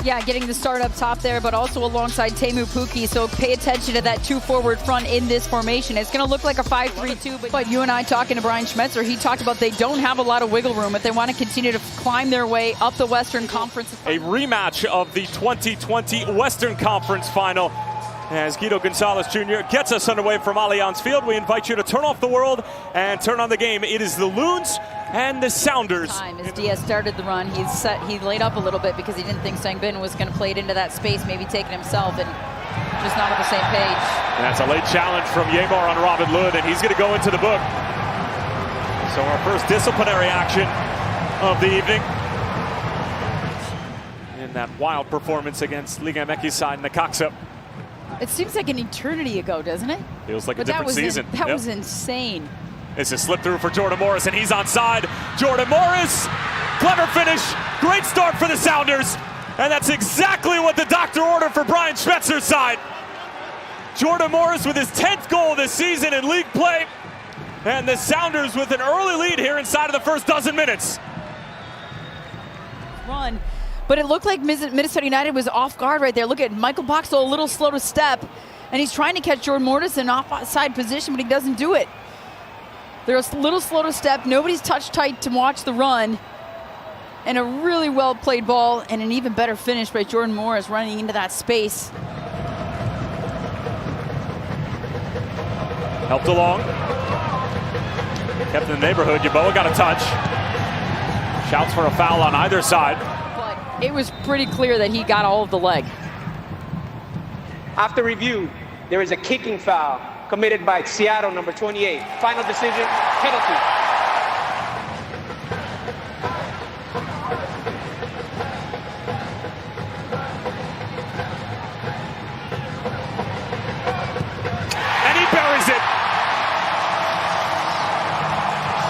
Yeah, getting the start up top there, but also alongside Teemu Pukki. So pay attention to that 2 forward front in this formation. It's going to look like a 5-3-2. But you and I talking to Brian Schmetzer, he talked about they don't have a lot of wiggle room if they want to continue to climb their way up the Western Conference. A rematch of the 2020 Western Conference Final. As Guido Gonzalez Jr. gets us underway from Allianz Field, we invite you to turn off the world and turn on the game. It is the Loons and the Sounders. As Diaz started the run, he laid up a little bit because he didn't think Sangbin was going to play it into that space, maybe take it himself, and just not on the same page. And that's a late challenge from Yeboah on Robin Loon, and he's going to go into the book. So our first disciplinary action of the evening. In that wild performance against Liga MX side Necaxa. It seems like an eternity ago, doesn't it? Feels like a different season. That was insane. It's a slip through for Jordan Morris, and he's onside. Jordan Morris, clever finish, great start for the Sounders. And that's exactly what the doctor ordered for Brian Schmetzer's side. Jordan Morris with his 10th goal this season in league play. And the Sounders with an early lead here inside of the first dozen minutes. Run. But it looked like Minnesota United was off guard right there. Look at Michael Boxall, a little slow to step. And he's trying to catch Jordan Morris in offside position, but he doesn't do it. They're a little slow to step. Nobody's touch tight to watch the run. And a really well played ball and an even better finish by Jordan Morris running into that space. Helped along. Kept in the neighborhood. Yeboah got a touch. Shouts for a foul on either side. But it was pretty clear that he got all of the leg. After review, there is a kicking foul committed by Seattle, number 28. Final decision, penalty. And he buries it.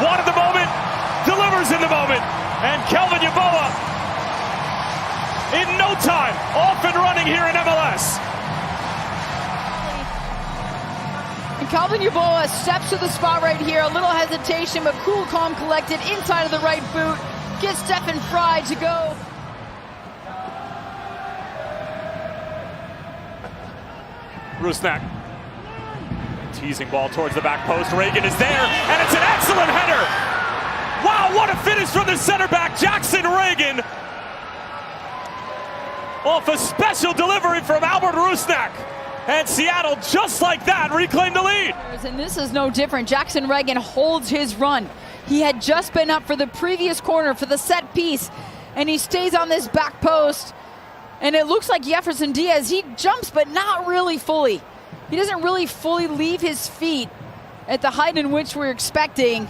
Wanted the moment, delivers in the moment. And Kelvin Yeboah, in no time, off and running here in MLS. And Kelvin Yeboah steps to the spot right here. A little hesitation, but cool, calm, collected inside of the right boot. Gets Stefan Fry to go. Rusnak. Teasing ball towards the back post. Reagan is there, and it's an excellent header. Wow, what a finish from the center back, Jackson Reagan. Off a special delivery from Albert Rusnak. And Seattle, just like that, reclaimed the lead. And this is no different. Jackson Reagan holds his run. He had just been up for the previous corner for the set piece, and he stays on this back post. And it looks like Jefferson Diaz, he jumps, but not really fully. He doesn't really fully leave his feet at the height in which we're expecting.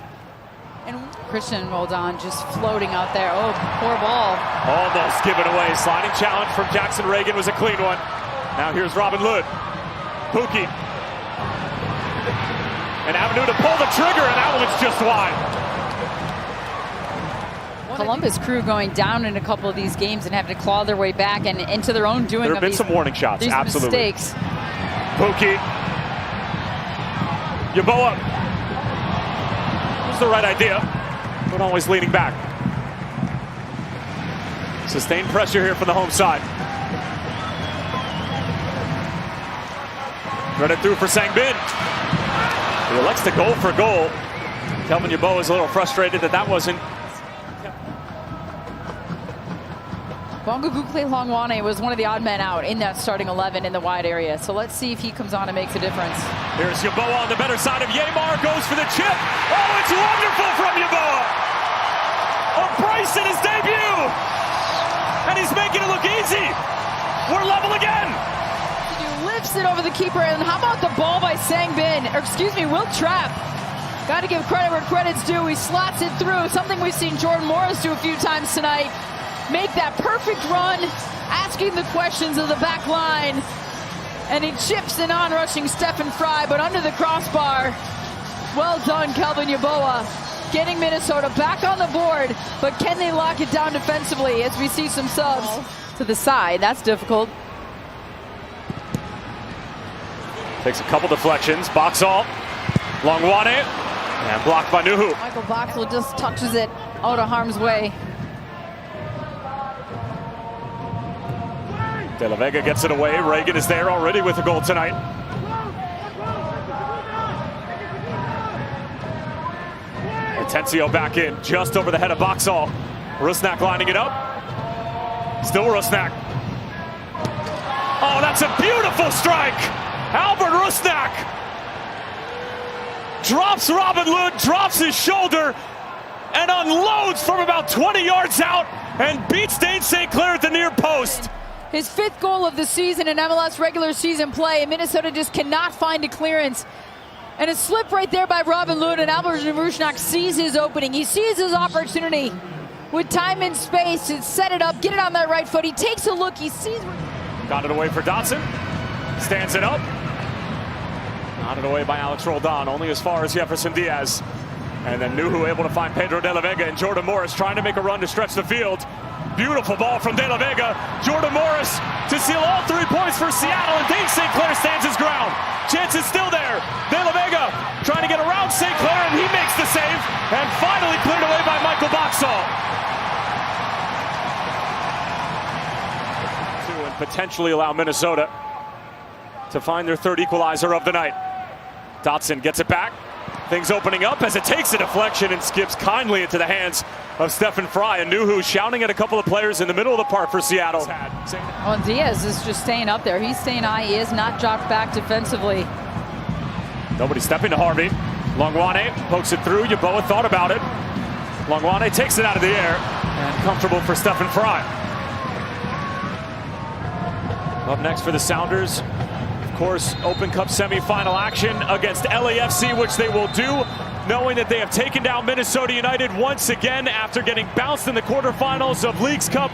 And Christian Roldan just floating out there. Oh, poor ball. Almost given away. Sliding challenge from Jackson Reagan was a clean one. Now here's Robin Loon. Pukki. An avenue to pull the trigger, and that one's just wide. Columbus Crew going down in a couple of these games and having to claw their way back and into their own doing. There have been some warning shots, these absolutely. Mistakes. Pukki. Yeboah. It was the right idea, but always leaning back. Sustained pressure here from the home side. Run it through for Sangbin. He elects to go for goal. Kelvin Yeboah is a little frustrated that wasn't. Bongo Gukle Longwane was one of the odd men out in that starting 11 in the wide area. So let's see if he comes on and makes a difference. Here's Yeboah on the better side of Yeboah, goes for the chip. Oh, it's wonderful from Yeboah. A brace in his debut. And he's making it look easy. We're level again. He lifts it over the keeper. And how about the ball by Sangbin? Or excuse me, Will Trapp. Got to give credit where credit's due. He slots it through. Something we've seen Jordan Morris do a few times tonight. Make that perfect run, asking the questions of the back line. And he chips an on-rushing Stefan Fry, but under the crossbar. Well done, Kelvin Yeboah. Getting Minnesota back on the board, but can they lock it down defensively as we see some subs to the side? That's difficult. Takes a couple deflections. Boxall, Longwane, and blocked by Nuhu. Michael Boxall just touches it out of harm's way. De La Vega gets it away. Reagan is there already with a goal tonight. Atencio back in, just over the head of Boxall. Rusnak lining it up. Still Rusnak. Oh, that's a beautiful strike! Albert Rusnak drops Robin Loon, drops his shoulder, and unloads from about 20 yards out and beats Dane St. Clair at the near post. His 5th goal of the season in MLS regular season play, and Minnesota just cannot find a clearance. And a slip right there by Robin Loon, and Albert Rusnak sees his opening. He sees his opportunity with time and space to set it up, get it on that right foot. He takes a look, he sees... Got it away for Dotson, stands it up. Nodded away by Alex Roldan, only as far as Jefferson Diaz. And then Nuhu able to find Pedro De La Vega, and Jordan Morris trying to make a run to stretch the field. Beautiful ball from De La Vega. Jordan Morris to seal all 3 points for Seattle, and Dane St. Clair stands his ground. Chance is still there. De La Vega trying to get around St. Clair, and he makes the save, and finally cleared away by Michael Boxall. And potentially allow Minnesota to find their 3rd equalizer of the night. Dotson gets it back. Things opening up as it takes a deflection and skips kindly into the hands of Stephen Fry. And Nuhu shouting at a couple of players in the middle of the park for Seattle. Oh, Diaz is just staying up there. He's staying high. He is not dropped back defensively. Nobody stepping to Harvey. Longwane pokes it through. Yeboah thought about it. Longwane takes it out of the air. And comfortable for Stephen Fry. Up next for the Sounders, of course, Open Cup semifinal action against LAFC, which they will do, knowing that they have taken down Minnesota United once again after getting bounced in the quarterfinals of Leagues Cup.